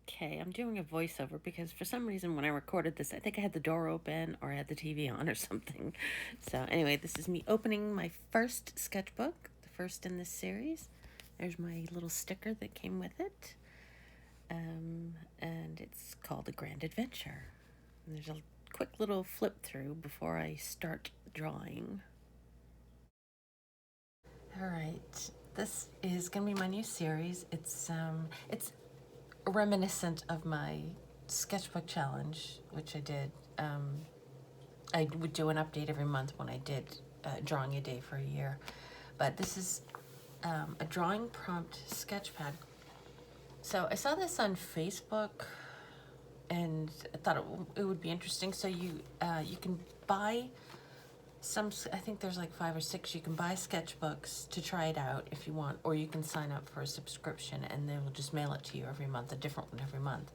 Okay, I'm doing a voiceover because for some reason when I recorded this, I think I had the door open or I had the TV on or something. So anyway, this is me opening my first sketchbook, the first in this series. There's my little sticker that came with it. And it's called A Grand Adventure. And there's a quick little flip through before I start drawing. All right, this is gonna be my new series. It's reminiscent of my sketchbook challenge, which I did. I would do an update every month when I did drawing a day for a year. But this is a drawing prompt sketchpad. So I saw this on Facebook and I thought it would be interesting. So you can buy some, I think there's like 5 or 6. You can buy sketchbooks to try it out if you want, or you can sign up for a subscription and they will just mail it to you every month, a different one every month.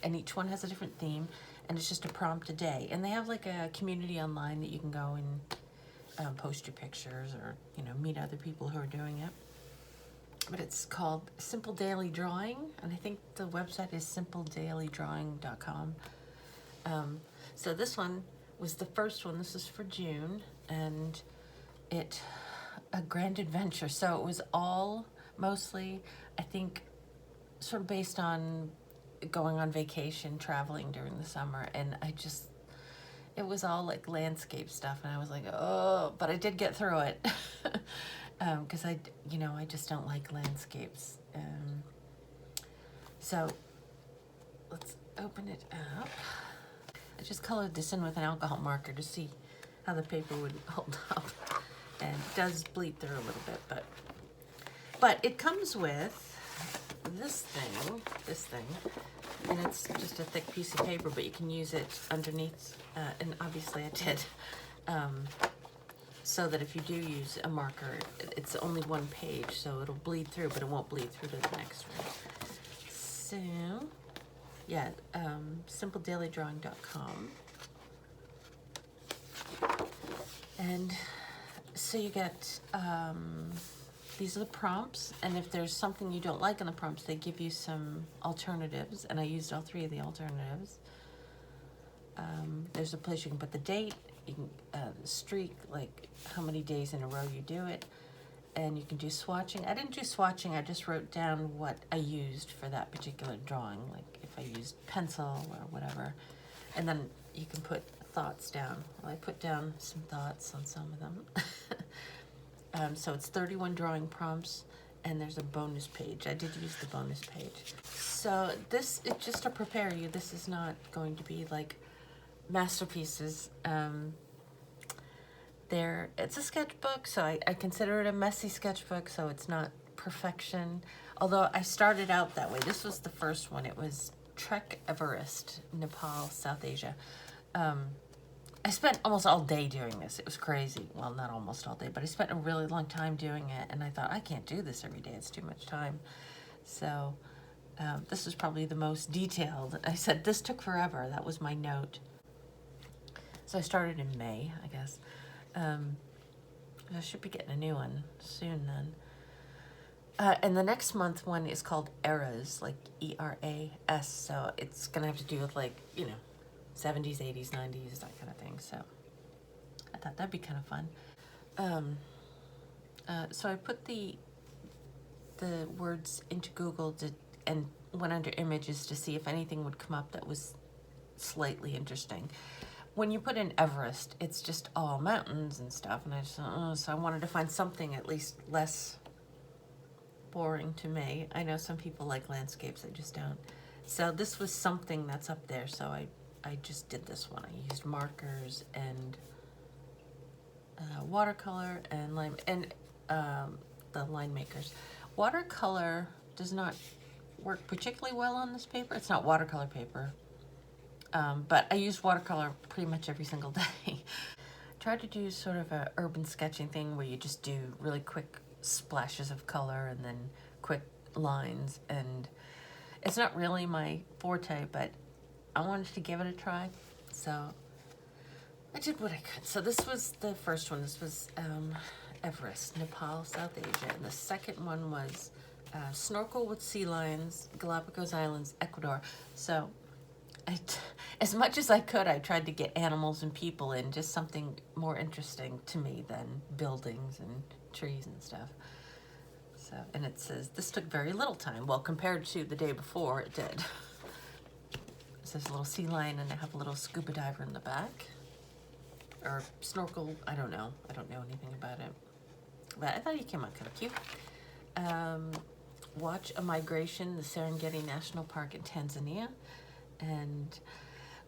And each one has a different theme, and it's just a prompt a day. And they have like a community online that you can go and post your pictures or, meet other people who are doing it. But it's called Simple Daily Drawing, and I think the website is simpledailydrawing.com. So this one was the first one. This is for June, and a grand adventure. So it was all mostly, I think, sort of based on going on vacation, traveling during the summer, and it was all like landscape stuff, and I was like, oh, but I did get through it. Because I just don't like landscapes. So let's open it up. I just colored this in with an alcohol marker to see how the paper would hold up. And it does bleed through a little bit, but it comes with this thing, and it's just a thick piece of paper, but you can use it underneath, and obviously I did, so that if you do use a marker, it's only one page, so it'll bleed through, but it won't bleed through to the next one. So, yeah, simpledailydrawing.com. And so you get, these are the prompts, and if there's something you don't like in the prompts, they give you some alternatives, and I used all 3 of the alternatives. There's a place you can put the date, you can streak, like how many days in a row you do it, and you can do swatching. I didn't do swatching, I just wrote down what I used for that particular drawing, like if I used pencil or whatever, and then you can put thoughts down. Well, I put down some thoughts on some of them. So it's 31 drawing prompts, and there's a bonus page. I did use the bonus page. So this is just to prepare you. This is not going to be like masterpieces. It's a sketchbook, so I consider it a messy sketchbook, so it's not perfection. Although I started out that way. This was the first one. It was Trek Everest, Nepal, South Asia. I spent almost all day doing this. It was crazy. Well, not almost all day, but I spent a really long time doing it, and I thought, I can't do this every day. It's too much time. So this is probably the most detailed. I said, this took forever. That was my note. So I started in May, I guess. I should be getting a new one soon then. And the next month one is called Eras, like ERAS. So it's going to have to do with 70s, 80s, 90s, that kind of thing. So I thought that'd be kind of fun. So I put the words into Google and went under images to see if anything would come up that was slightly interesting. When you put in Everest, it's just all mountains and stuff, and I just so I wanted to find something at least less boring to me. I know some people like landscapes, I just don't. So this was something that's up there, so I just did this one. I used markers and watercolor and lime, and the line makers. Watercolor does not work particularly well on this paper. It's not watercolor paper, but I use watercolor pretty much every single day. Tried to do sort of a urban sketching thing where you just do really quick splashes of color and then quick lines, and it's not really my forte, but I wanted to give it a try, so I did what I could. So this was the first one. This was Everest, Nepal, South Asia, and the second one was Snorkel with sea lions, Galapagos Islands, Ecuador. So as much as I could, I tried to get animals and people in, just something more interesting to me than buildings and trees and stuff. So, and it says, this took very little time. Well, compared to the day before, it did. It says a little sea lion, and I have a little scuba diver in the back. Or snorkel, I don't know. I don't know anything about it. But I thought he came out kind of cute. Watch a migration, the Serengeti National Park in Tanzania. And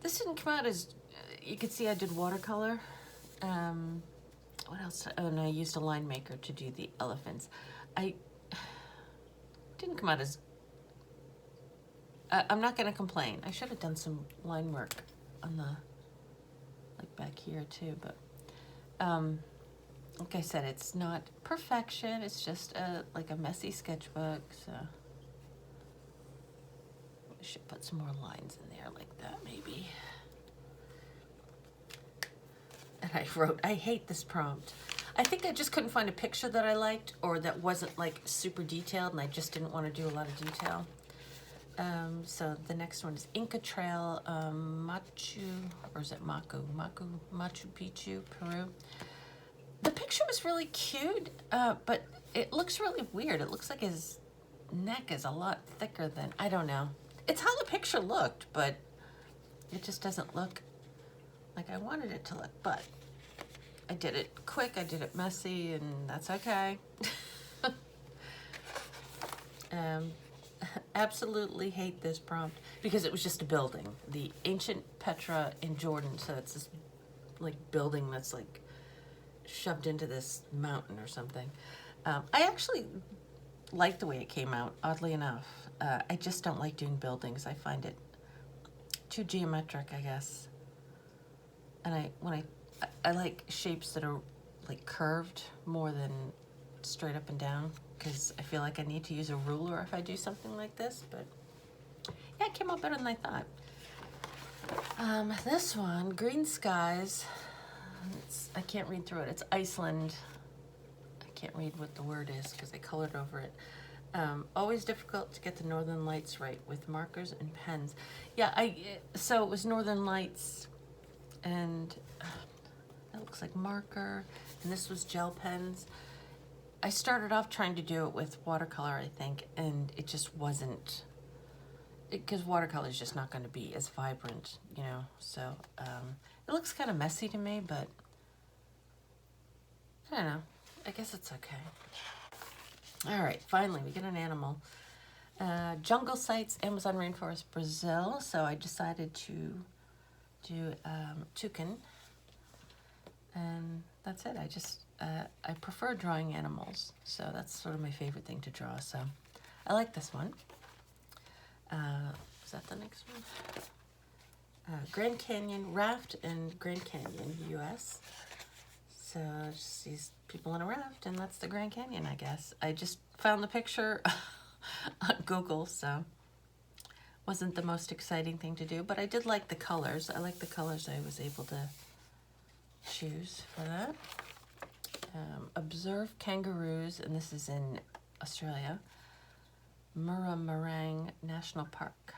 this didn't come out as, you can see I did watercolor. What else? Oh, and I used a line maker to do the elephants. I didn't come out as, I'm not going to complain. I should have done some line work on the, like back here too, but like I said, it's not perfection. It's just like a messy sketchbook, so I should put some more lines in there like that, maybe. And I wrote, I hate this prompt. I think I just couldn't find a picture that I liked or that wasn't like super detailed, and I just didn't want to do a lot of detail. So the next one is Inca Trail, Machu, or is it Machu Picchu, Peru. The picture was really cute, but it looks really weird. It looks like his neck is a lot thicker than, I don't know. It's how the picture looked, but it just doesn't look like I wanted it to look. But I did it quick, I did it messy, and that's okay. Absolutely hate this prompt because it was just a building. The ancient Petra in Jordan, so it's this like building that's like shoved into this mountain or something. I actually like the way it came out, oddly enough. I just don't like doing buildings. I find it too geometric, I guess. And I like shapes that are like curved more than straight up and down, because I feel like I need to use a ruler if I do something like this. But yeah, it came out better than I thought. This one, Green Skies. I can't read through it. It's Iceland. I can't read what the word is because I colored over it. Always difficult to get the Northern Lights right with markers and pens. Yeah, so it was Northern Lights, and that looks like marker, and this was gel pens. I started off trying to do it with watercolor, I think, and it just wasn't, because watercolor is just not going to be as vibrant, you know, so it looks kind of messy to me, but I don't know. I guess it's okay. All right, finally, we get an animal. Jungle sites, Amazon rainforest, Brazil. So I decided to do toucan, and that's it. I prefer drawing animals, so that's sort of my favorite thing to draw. So I like this one. Is that the next one? Grand Canyon, raft in Grand Canyon, U.S. So just these people in a raft, and that's the Grand Canyon, I guess. I just found the picture on Google, so wasn't the most exciting thing to do, but I did like the colors. I like the colors I was able to choose for that. Observe kangaroos, and this is in Australia. Murrumarang National Park.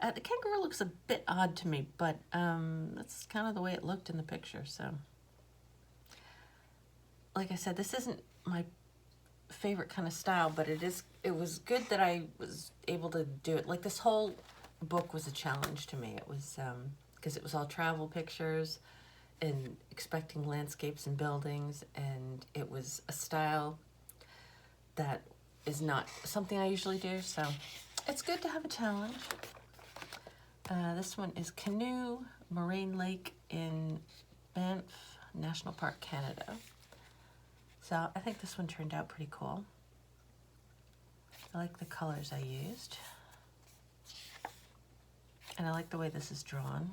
The kangaroo looks a bit odd to me, but that's kind of the way it looked in the picture, so. Like I said, this isn't my favorite kind of style, but it was good that I was able to do it. Like, this whole book was a challenge to me. It was, because it was all travel pictures and expecting landscapes and buildings, and it was a style that is not something I usually do, so it's good to have a challenge. This one is Canoe, Moraine Lake in Banff National Park, Canada. So I think this one turned out pretty cool. I like the colors I used. And I like the way this is drawn.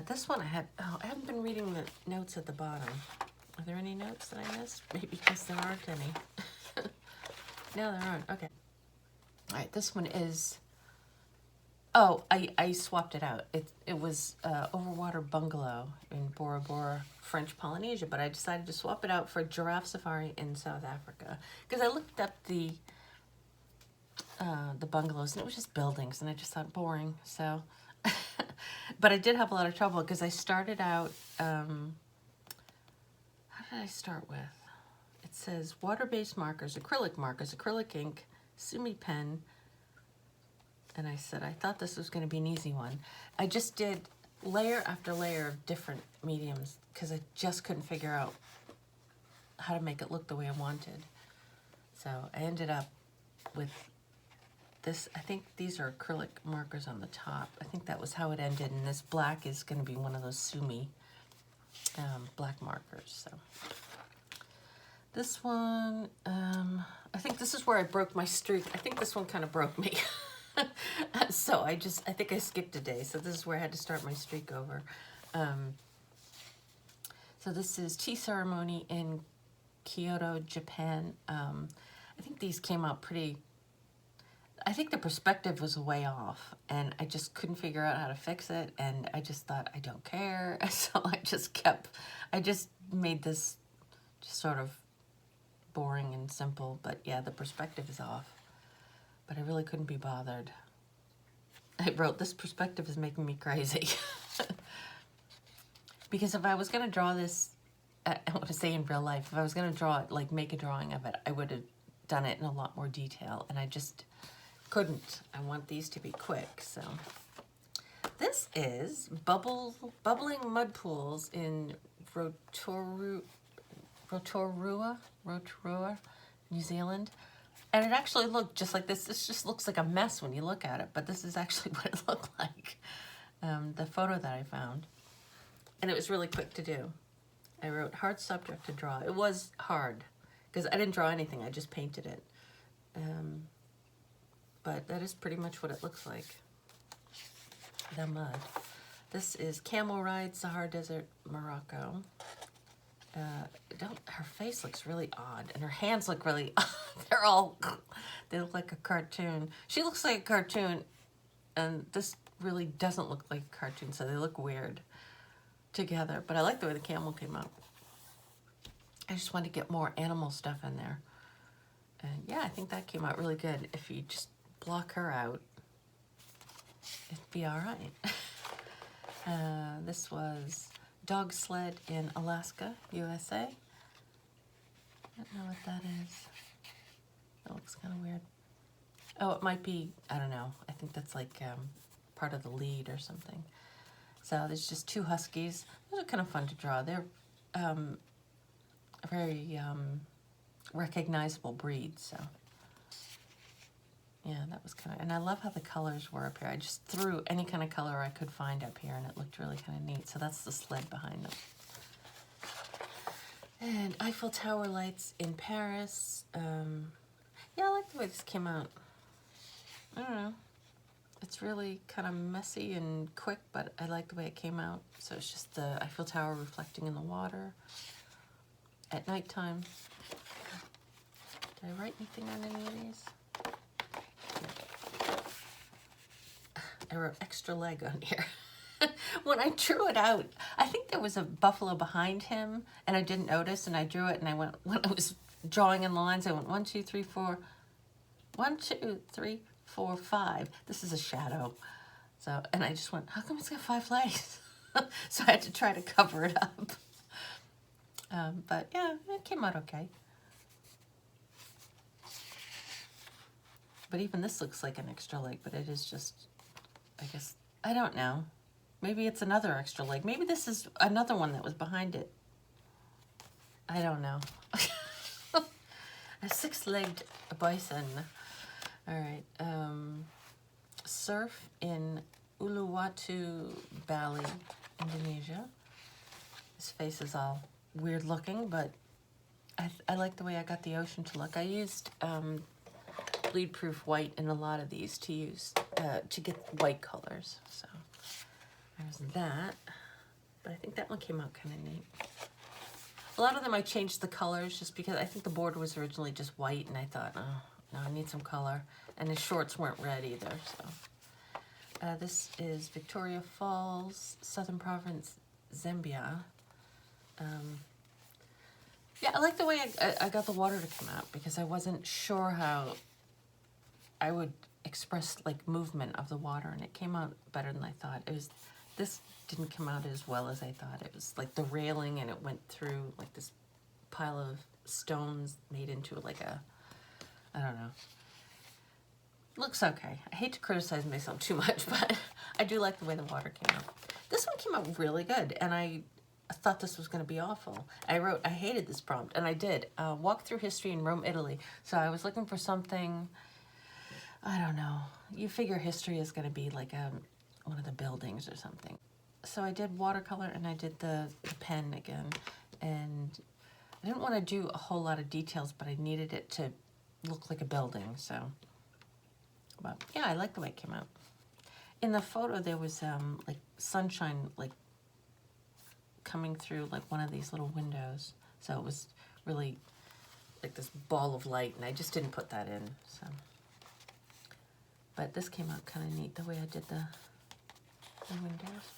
This one I haven't been reading the notes at the bottom. Are there any notes that I missed? Maybe because there aren't any. No, there aren't. Okay. All right, this one is Oh, I swapped it out. It was Overwater Bungalow in Bora Bora, French Polynesia, but I decided to swap it out for Giraffe Safari in South Africa because I looked up the bungalows and it was just buildings and I just thought boring. So, but I did have a lot of trouble because I started out. How did I start with? It says water-based markers, acrylic ink, Sumi pen. And I said, I thought this was going to be an easy one. I just did layer after layer of different mediums because I just couldn't figure out how to make it look the way I wanted. So I ended up with this. I think these are acrylic markers on the top. I think that was how it ended. And this black is going to be one of those Sumi black markers. So this one, I think this is where I broke my streak. I think this one kind of broke me. So I think I skipped a day. So this is where I had to start my streak over. So this is Tea Ceremony in Kyoto, Japan. I think these came out pretty, I think the perspective was way off and I just couldn't figure out how to fix it. And I just thought, I don't care. So I just made this just sort of boring and simple. But yeah, the perspective is off. But I really couldn't be bothered. I wrote, this perspective is making me crazy. Because if I was going to draw this, I want to say in real life, if I was going to draw it, like make a drawing of it, I would have done it in a lot more detail. And I just couldn't. I want these to be quick. So this is bubbling mud pools in Rotorua, New Zealand. And it actually looked just like this. This just looks like a mess when you look at it, but this is actually what it looked like. The photo that I found. And it was really quick to do. I wrote hard subject to draw. It was hard because I didn't draw anything. I just painted it. But that is pretty much what it looks like. The mud. This is Camel Ride, Sahara Desert, Morocco. Her face looks really odd and her hands look really odd. They look like a cartoon. She looks like a cartoon and this really doesn't look like a cartoon, so they look weird together. But I like the way the camel came out. I just wanted to get more animal stuff in there. And yeah, I think that came out really good. If you just block her out, it'd be all right. This was Dog Sled in Alaska, USA. I don't know what that is. That looks kind of weird. Oh, it might be, I don't know. I think that's like part of the lead or something. So there's just two huskies. Those are kind of fun to draw. They're very recognizable breeds. So yeah, that was kind of, and I love how the colors were up here. I just threw any kind of color I could find up here and it looked really kind of neat. So that's the sled behind them. And Eiffel Tower lights in Paris. Yeah, I like the way this came out. I don't know. It's really kind of messy and quick, but I like the way it came out. So it's just the Eiffel Tower reflecting in the water at nighttime. Did I write anything on any of these? I wrote extra leg on here. When I drew it out, I think there was a buffalo behind him and I didn't notice and I drew it and I went, when I was drawing in the lines, I went 1, 2, 3, 4, 1, 2, 3, 4, 5. This is a shadow. So, and I just went, how come it's got 5 legs? So I had to try to cover it up. But yeah, it came out okay. But even this looks like an extra leg, but it is just, I guess, I don't know. Maybe it's another extra leg. Maybe this is another one that was behind it. I don't know. A 6-legged bison. All right. Surf in Uluwatu, Bali, Indonesia. His face is all weird looking, but I like the way I got the ocean to look. I used bleed-proof white in a lot of these to use to get white colors. So there's that. But I think that one came out kind of neat. A lot of them I changed the colors just because I think the border was originally just white and I thought, oh, no, I need some color. And his shorts weren't red either, so. This is Victoria Falls, Southern Province, Zambia. Yeah, I like the way I got the water to come out because I wasn't sure how I would express like movement of the water, and it came out better than I thought. This didn't come out as well as I thought. It was like the railing, and it went through like this pile of stones made into like a, I don't know. Looks okay. I hate to criticize myself too much, but I do like the way the water came out. This one came out really good, and I thought this was going to be awful. I hated this prompt, and I did. Walk through history in Rome, Italy. So I was looking for something, I don't know. You figure history is going to be like one of the buildings or something. So I did watercolor, and I did the pen again. And I didn't want to do a whole lot of details, but I needed it to look like a building, so. But yeah, I like the way it came out. In the photo, there was like sunshine, like coming through like one of these little windows. So it was really like this ball of light, and I just didn't put that in. So, but this came out kind of neat the way I did the windows.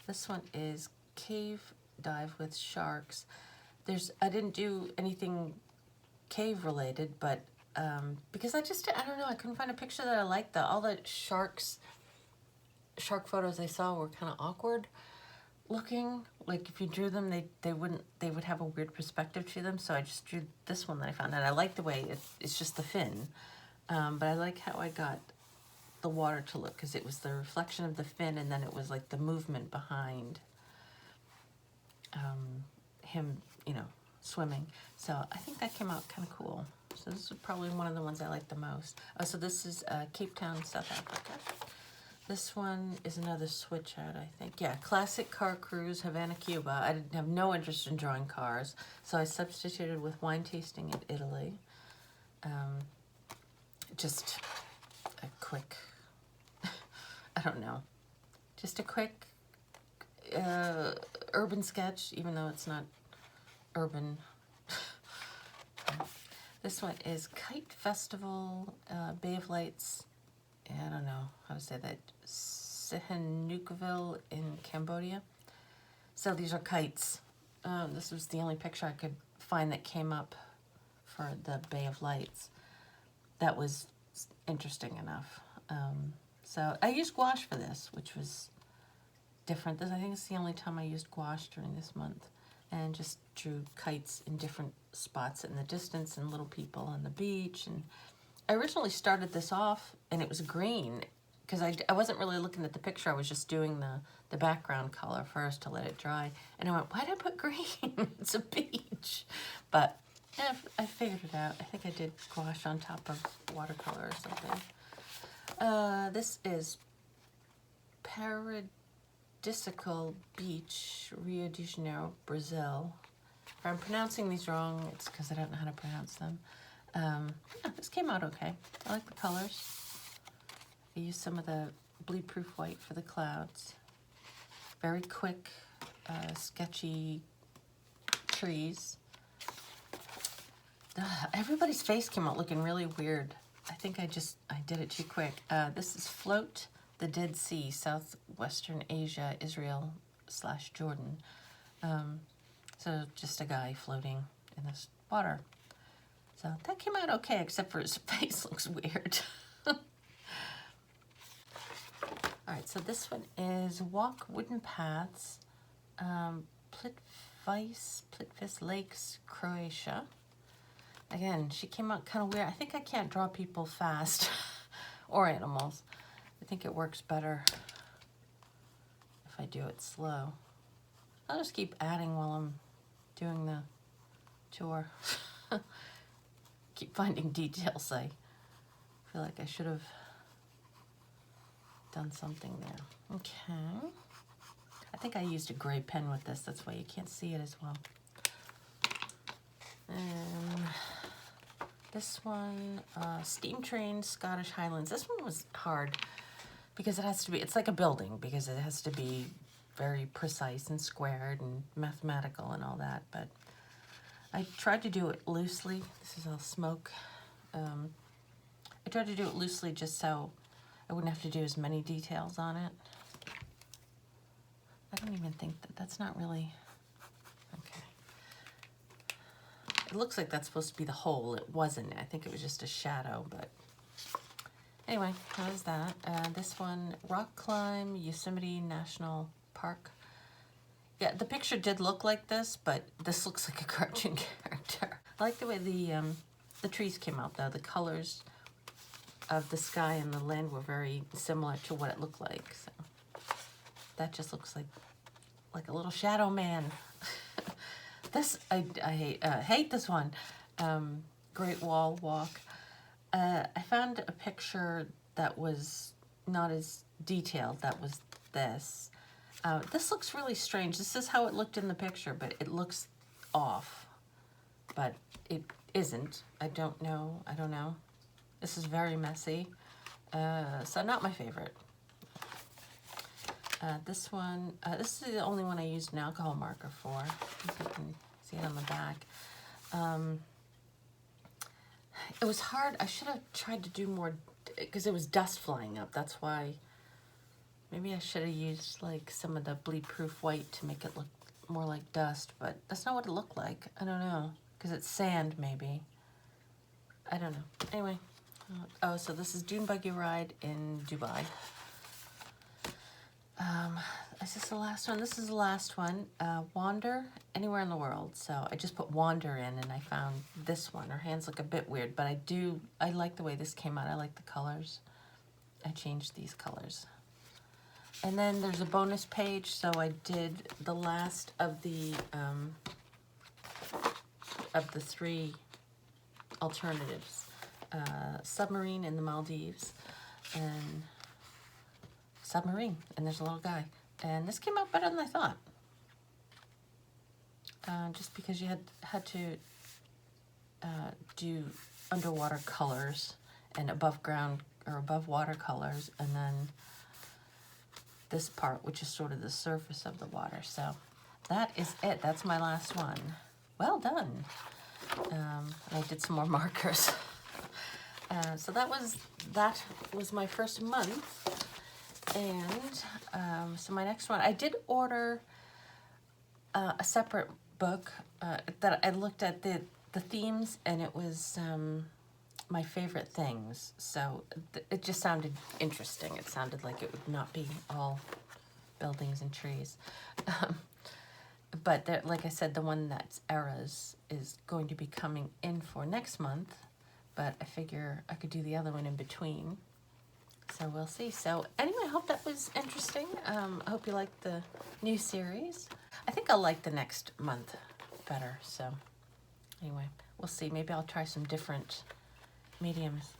This one is Cave Dive with Sharks. I didn't do anything cave related, but because I don't know, I couldn't find a picture that I liked. All the shark photos I saw were kind of awkward looking. Like if you drew them, they would have a weird perspective to them. So I just drew this one that I found, and I like the way it's just the fin. But I like how I got the water to look, because it was the reflection of the fin, and then it was like the movement behind him, swimming. So I think that came out kind of cool. So this is probably one of the ones I like the most. Oh, so this is Cape Town, South Africa. This one is another switch out, I think. Yeah, classic car cruise, Havana, Cuba. I didn't have no interest in drawing cars, so I substituted with wine tasting in Italy. Just a quick, I don't know, just a quick urban sketch, even though it's not urban. This one is Kite Festival, Bay of Lights, I don't know how to say that, Sihanoukville in Cambodia. So these are kites. This was the only picture I could find that came up for the Bay of Lights. That was interesting enough. So I used gouache for this, which was different. I think it's the only time I used gouache during this month, and just drew kites in different spots in the distance, and little people on the beach. And I originally started this off, and it was green, because I wasn't really looking at the picture. I was just doing the background color first to let it dry. And I went, why did I put green? It's a beach. But yeah, I figured it out. I think I did gouache on top of watercolor or something. This is Paradisical Beach, Rio de Janeiro, Brazil. If I'm pronouncing these wrong, it's because I don't know how to pronounce them. Yeah, this came out okay. I like the colors. I used some of the bleed-proof white for the clouds. Very quick, sketchy trees. Everybody's face came out looking really weird. I think I did it too quick. This is Float the Dead Sea, Southwestern Asia, Israel/Jordan. So just a guy floating in this water. So that came out okay, except for his face looks weird. All right, so this one is Walk Wooden Paths, Plitvice Lakes, Croatia. Again, she came out kind of weird. I think I can't draw people fast or animals. I think it works better if I do it slow. I'll just keep adding while I'm doing the tour. Keep finding details. I feel like I should have done something there. Okay. I think I used a gray pen with this. That's why you can't see it as well. And this one, Steam Train, Scottish Highlands. This one was hard because it has to be, it's like a building, because it has to be very precise and squared and mathematical and all that. But I tried to do it loosely. This is all smoke. I tried to do it loosely just so I wouldn't have to do as many details on it. I don't even think that's not really, okay. It looks like that's supposed to be the hole. It wasn't. I think it was just a shadow, but anyway, how's that? This one, Rock Climb, Yosemite National Park. Yeah, the picture did look like this, but this looks like a cartoon character. I like the way the trees came out, though. The colors of the sky and the land were very similar to what it looked like. So that just looks like a little shadow man. This, I hate this one. Great Wall Walk. I found a picture that was not as detailed. That was this. This looks really strange. This is how it looked in the picture, but it looks off. But it isn't. I don't know. This is very messy. So not my favorite. This one, this is the only one I used an alcohol marker for. If you can see it on the back. It was hard. I should have tried to do more, because it was dust flying up. That's why maybe I should have used like some of the bleed-proof white to make it look more like dust, but that's not what it looked like. I don't know, because it's sand maybe. I don't know. Anyway, oh, so this is Dune Buggy Ride in Dubai. Is this the last one? This is the last one. Wander, anywhere in the world. So I just put Wander in and I found this one. Her hands look a bit weird, but I like the way this came out. I like the colors. I changed these colors. And then there's a bonus page. So I did the last of the 3 alternatives. Submarine in the Maldives and submarine, and there's a little guy. And this came out better than I thought. Just because you had to do underwater colors and above ground or above water colors, and then this part, which is sort of the surface of the water. So that is it. That's my last one. Well done. I did some more markers. So that was my first month. And so my next one, I did order a separate book that I looked at the themes, and it was my favorite things. So it just sounded interesting. It sounded like it would not be all buildings and trees. But there, like I said, the one that's Eras is going to be coming in for next month, but I figure I could do the other one in between. So we'll see. So anyway, I hope that was interesting. I hope you liked the new series. I think I'll like the next month better. So anyway, we'll see. Maybe I'll try some different mediums.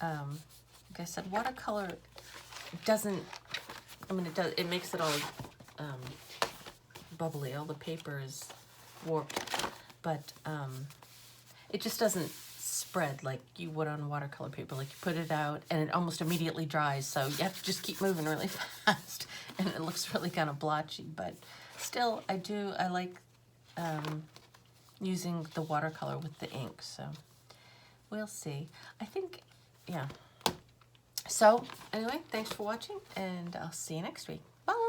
Like I said, watercolor doesn't, I mean, it makes it all bubbly. All the paper is warped, but it just doesn't spread like you would on watercolor paper. Like you put it out and it almost immediately dries, so you have to just keep moving really fast, and it looks really kind of blotchy. But still, I like using the watercolor with the ink. So we'll see. I think, yeah. So anyway, thanks for watching, and I'll see you next week. Bye.